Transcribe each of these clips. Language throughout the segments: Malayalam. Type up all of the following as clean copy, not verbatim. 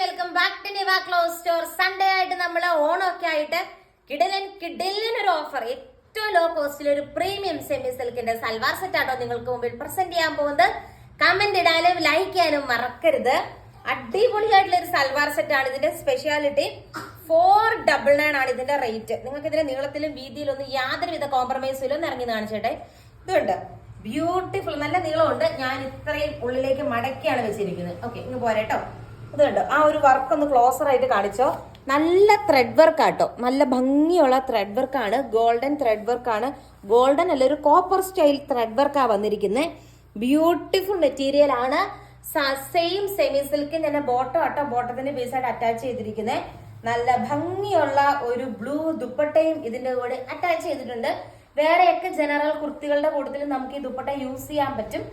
Welcome back to Niva cloth store. Sunday ആയിട്ട് നമ്മൾ ഓണമൊക്കെ ആയിട്ട് കിടിലൻ ഒരു ഓഫർ, ഏറ്റവും ലോ കോസ്റ്റിൽ ഒരു പ്രീമിയം സെമി സിൽക്കിന്റെ സൽവാർ സെറ്റ് ആട്ടോ നിങ്ങൾക്ക് മുമ്പിൽ പ്രസന്റ് ചെയ്യാൻ പോകുന്നത്. കമന്റ് ഇടാനും ലൈക്ക് ചെയ്യാനും മറക്കരുത്. അടിപൊളിയായിട്ടുള്ള ഒരു സൽവാർ സെറ്റ് ആണ്. ഇതിന്റെ സ്പെഷ്യാലിറ്റി 499 ആണ് ഇതിന്റെ റേറ്റ്. നിങ്ങൾക്ക് ഇതിന്റെ നീളത്തിലും വീതിയിലും ഒന്നും യാതൊരുവിധ കോംപ്രമൈസിലും ഒന്ന് ഇറങ്ങി കാണിച്ചേട്ടെ. ഇതുണ്ട്, ബ്യൂട്ടിഫുൾ, നല്ല നീളമുണ്ട്. ഞാൻ ഇത്രയും ഉള്ളിലേക്ക് മടക്കിയാണ് വെച്ചിരിക്കുന്നത്. ഓക്കെ, ഇങ്ങ് പോരട്ടോ. ഇത് കണ്ടോ, ആ ഒരു വർക്ക് ഒന്ന് ക്ലോസർ ആയിട്ട് കാണിച്ചോ. നല്ല ത്രെഡ് വർക്ക് ആട്ടോ, നല്ല ഭംഗിയുള്ള ത്രെഡ് വർക്കാണ്. ഗോൾഡൻ ത്രെഡ് വർക്കാണ്. ഗോൾഡൻ അല്ല, ഒരു കോപ്പർ സ്റ്റൈൽ ത്രെഡ് വർക്കാ വന്നിരിക്കുന്നത്. ബ്യൂട്ടിഫുൾ മെറ്റീരിയൽ ആണ്. സെയിം സെമി സിൽക്കിന്റെ തന്നെ ബോട്ടം ആട്ടോ, ബോട്ടത്തിന്റെ ബേസായിട്ട് അറ്റാച്ച് ചെയ്തിരിക്കുന്നത്. നല്ല ഭംഗിയുള്ള ഒരു ബ്ലൂ ദുപ്പട്ടയും ഇതിന്റെ കൂടെ അറ്റാച്ച് ചെയ്തിട്ടുണ്ട്. വേറെയൊക്കെ ജനറൽ കുർത്തികളുടെ കൂട്ടത്തിൽ നമുക്ക് ഈ ദുപ്പട്ട യൂസ് ചെയ്യാൻ പറ്റും.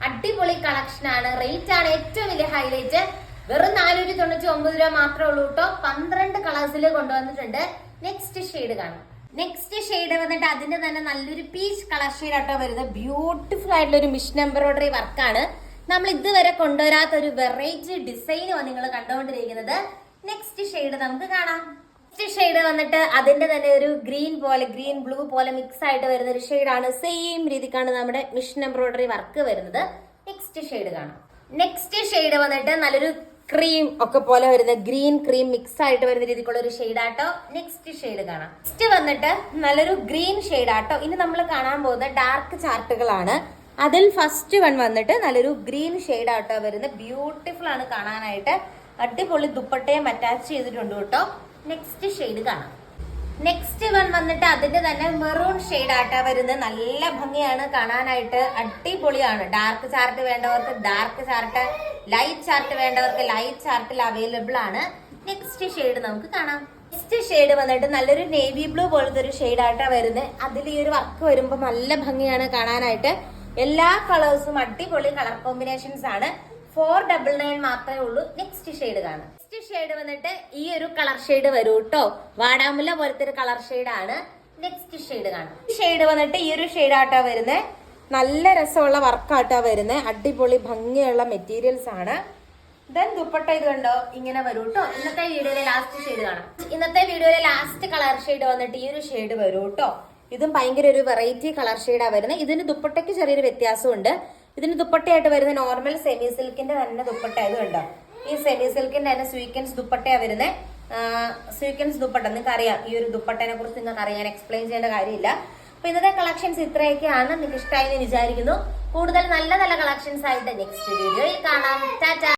അടിപൊളി കളക്ഷൻ ആണ്. റേറ്റ് ആണ് ഏറ്റവും വലിയ ഹൈലൈറ്റ്. വെറും 499 രൂപ മാത്രമേ ഉള്ളൂ കേട്ടോ. 12 കളേഴ്സിൽ കൊണ്ടുവന്നിട്ടുണ്ട്. നെക്സ്റ്റ് ഷെയ്ഡ് കാണാം. നെക്സ്റ്റ് ഷെയ്ഡ് വന്നിട്ട് അതിന്റെ തന്നെ നല്ലൊരു പീച്ച് കളർ ഷെയ്ഡ് ആട്ടോ വരുന്നത്. ബ്യൂട്ടിഫുൾ ആയിട്ടുള്ള ഒരു മിഷൻ എംബ്രോയിഡറി വർക്കാണ്. നമ്മൾ ഇതുവരെ കൊണ്ടുവരാത്ത ഒരു വെറൈറ്റി ഡിസൈനുമാണ് നിങ്ങൾ കണ്ടുകൊണ്ടിരിക്കുന്നത്. നെക്സ്റ്റ് ഷെയ്ഡ് നമുക്ക് കാണാം. നെക്സ്റ്റ് ഷെയ്ഡ് വന്നിട്ട് അതിന്റെ തന്നെ ഒരു ഗ്രീൻ ബ്ലൂ പോലെ മിക്സ് ആയിട്ട് വരുന്ന ഒരു ഷെയ്ഡാണ്. സെയിം രീതിക്കാണ് നമ്മുടെ മിഷൻ എംബ്രോയിഡറി വർക്ക് വരുന്നത്. നെക്സ്റ്റ് ഷെയ്ഡ് കാണാം. നെക്സ്റ്റ് ഷെയ്ഡ് വന്നിട്ട് നല്ലൊരു ക്രീം ഒക്കെ പോലെ വരുന്ന ഗ്രീൻ ക്രീം മിക്സ് ആയിട്ട് വരുന്ന രീതിക്കുള്ള ഒരു ഷെയ്ഡ് ആട്ടോ. നെക്സ്റ്റ് ഷെയ്ഡ് കാണാം. നെക്സ്റ്റ് വന്നിട്ട് നല്ലൊരു ഗ്രീൻ ഷെയ്ഡ് ആട്ടോ. ഇനി നമ്മൾ കാണാൻ പോകുന്ന ഡാർക്ക് ചാർട്ടുകളാണ്. അതിൽ ഫസ്റ്റ് വൺ വന്നിട്ട് നല്ലൊരു ഗ്രീൻ ഷെയ്ഡ് ആട്ടോ വരുന്നത്. ബ്യൂട്ടിഫുൾ ആണ് കാണാനായിട്ട്. അടിപൊളി ദുപ്പട്ടയും അറ്റാച്ച് ചെയ്തിട്ടുണ്ട് കേട്ടോ. നെക്സ്റ്റ് ഷെയ്ഡ് കാണാം. നെക്സ്റ്റ് വൺ വന്നിട്ട് അതിന്റെ തന്നെ മെറൂൺ ഷെയ്ഡ് ആട്ടാ വരുന്നത്. നല്ല ഭംഗിയാണ് കാണാനായിട്ട്, അടിപൊളിയാണ്. ഡാർക്ക് ചാർട്ട് വേണ്ടവർക്ക് ഡാർക്ക് ചാർട്ട്, ലൈറ്റ് ചാർട്ട് വേണ്ടവർക്ക് ലൈറ്റ് ചാർട്ടിൽ അവൈലബിൾ ആണ്. നെക്സ്റ്റ് ഷെയ്ഡ് നമുക്ക് കാണാം. നെക്സ്റ്റ് ഷെയ്ഡ് വന്നിട്ട് നല്ലൊരു നേവി ബ്ലൂ പോലത്തെ ഒരു ഷെയ്ഡ് ആയിട്ടാ വരുന്നത്. അതിൽ ഈ ഒരു വർക്ക് വരുമ്പോൾ നല്ല ഭംഗിയാണ് കാണാനായിട്ട്. എല്ലാ കളേഴ്സും അടിപൊളി കളർ കോമ്പിനേഷൻസ് ആണ്. 499 മാത്രമേ ഉള്ളൂ. നെക്സ്റ്റ് ഷെയ്ഡ് കാണാം. നെക്സ്റ്റ് ഷെയ്ഡ് വന്നിട്ട് ഈ ഒരു കളർ ഷെയ്ഡ് വരും കേട്ടോ. വാടാമുല്ല പോലത്തെ ഒരു കളർ ഷെയ്ഡ് ആണ്. നെക്സ്റ്റ് ഷെയ്ഡ് കാണാം. ഷെയ്ഡ് വന്നിട്ട് ഈ ഒരു ഷെയ്ഡ് ആട്ടാ വരുന്നത്. നല്ല രസമുള്ള വർക്കാട്ടാ വരുന്നത്. അടിപൊളി ഭംഗിയുള്ള മെറ്റീരിയൽസ് ആണ്. ദെൻ ദുപ്പട്ട ഇത് കണ്ടോ, ഇങ്ങനെ വരും കേട്ടോ. ഇന്നത്തെ വീഡിയോയിലെ ലാസ്റ്റ് ഷെയ്ഡ് കാണാം. ഇന്നത്തെ വീഡിയോയിലെ ലാസ്റ്റ് കളർ ഷെയ്ഡ് വന്നിട്ട് ഈ ഒരു ഷെയ്ഡ് വരും കേട്ടോ. ഇതും ഭയങ്കര ഒരു വെറൈറ്റി കളർ ഷെയ്ഡാ വരുന്നത്. ഇതിന് ദുപ്പട്ടയ്ക്ക് ചെറിയൊരു വ്യത്യാസമുണ്ട്. ഇതിന് ദുപ്പട്ടയായിട്ട് വരുന്ന നോർമൽ സെമി സിൽക്കിന്റെ തന്നെ ദുപ്പട്ട. ഇത് കണ്ടോ, ഈ സെമി സിൽക്കിന്റെ തന്നെ സ്വീക്കൻസ് ദുപ്പട്ടയാ വരുന്നത്. സ്വീക്കൻസ് ദുപ്പട്ട നിങ്ങൾക്ക് അറിയാം. ഈ ഒരു ദുപ്പട്ടനെ കുറിച്ച് നിങ്ങൾക്ക് അറിയാൻ എക്സ്പ്ലെയിൻ ചെയ്യേണ്ട കാര്യമില്ല. അപ്പൊ ഇന്നത്തെ കളക്ഷൻസ് ഇത്രയൊക്കെയാണ്. നിങ്ങൾക്ക് ഇഷ്ടമായി എന്ന് വിചാരിക്കുന്നു. കൂടുതൽ നല്ല നല്ല കളക്ഷൻസ് ആയിട്ട് നെക്സ്റ്റ് വീഡിയോയിൽ കാണാം. ടാറ്റാ.